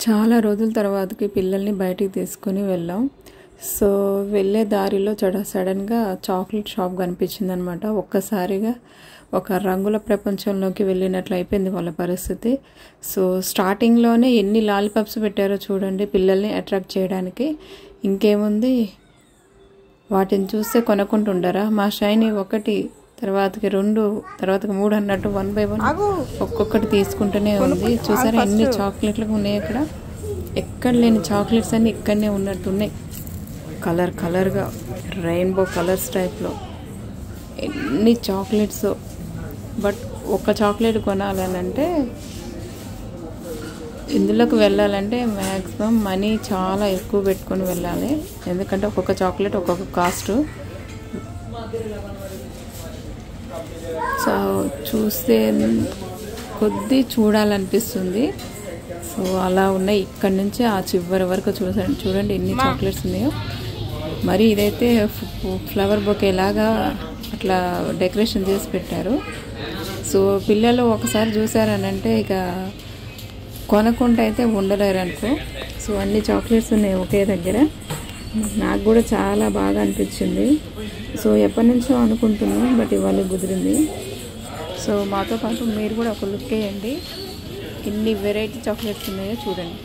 చాలా రోజుల తర్వాతకి పిల్లల్ని బయటికి తీసుకొని వెళ్ళాం. సో వెళ్ళే దారిలో సడన్గా చాక్లెట్ షాప్ కనిపించింది అనమాట. ఒక్కసారిగా ఒక రంగుల ప్రపంచంలోకి వెళ్ళినట్లు అయిపోయింది వాళ్ళ పరిస్థితి. సో స్టార్టింగ్లోనే ఎన్ని లాలీపాప్స్ పెట్టారో చూడండి పిల్లల్ని అట్రాక్ట్ చేయడానికి. ఇంకేముంది, వాటిని చూస్తే కొనుక్కుంటుండరా. మా షైనీ ఒకటి, తర్వాతకి 2, తర్వాతకి 3 అన్నట్టు 1 by 1 ఒక్కొక్కటి తీసుకుంటూనే ఉంది. చూసారా ఎన్ని చాక్లెట్లు ఉన్నాయి అక్కడ. ఎక్కడ లేని చాక్లెట్స్ అన్నీ ఇక్కడనే ఉన్నట్టున్నాయి. కలర్గా రెయిన్బో కలర్స్ టైప్లో ఎన్ని చాక్లెట్స్. బట్ ఒక చాక్లెట్ కొనాలనంటే, ఇందులోకి వెళ్ళాలంటే మ్యాక్సిమం మనీ చాలా ఎక్కువ పెట్టుకొని వెళ్ళాలి. ఎందుకంటే ఒక్కొక్క చాక్లెట్ ఒక్కొక్క కాస్ట్. సో చూస్తే కొద్ది చూడాలనిపిస్తుంది. సో అలా ఉన్నాయి. ఇక్కడ నుంచి ఆ చివరి వరకు చూడండి ఎన్ని చాక్లెట్స్ ఉన్నాయో. మరి ఇదైతే ఫ్లవర్ బొకే లాగా అట్లా డెకరేషన్ చేసి పెట్టారు. సో పిల్లలు ఒకసారి చూసారనంటే ఇక కొనకుండా అయితే ఉండలేరు అనుకో. సో అన్ని చాక్లెట్స్ ఉన్నాయి ఒకే దగ్గర. నాకు కూడా చాలా బాగా అనిపించింది. సో ఎప్పటి నుంచో అనుకుంటున్నాను, బట్ ఇవాళ కుదిరింది. సో మాతో పాటు మీరు కూడా ఒక లుక్ వేయండి, ఎన్ని వెరైటీ చాక్లెట్స్ ఉన్నాయో చూడండి.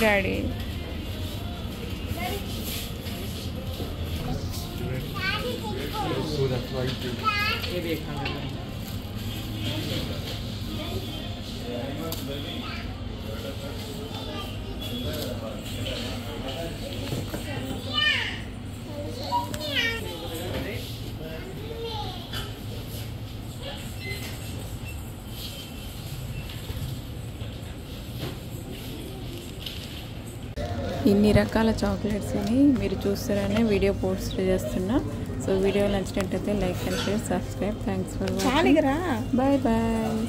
డాడీ ఇన్ని రకాల చాక్లెట్స్ని మీరు చూస్తారనే వీడియో పోస్ట్ చేస్తున్నా. సో వీడియో నచ్చినట్టయితే like and share, subscribe. Thanks for watching. Bye bye.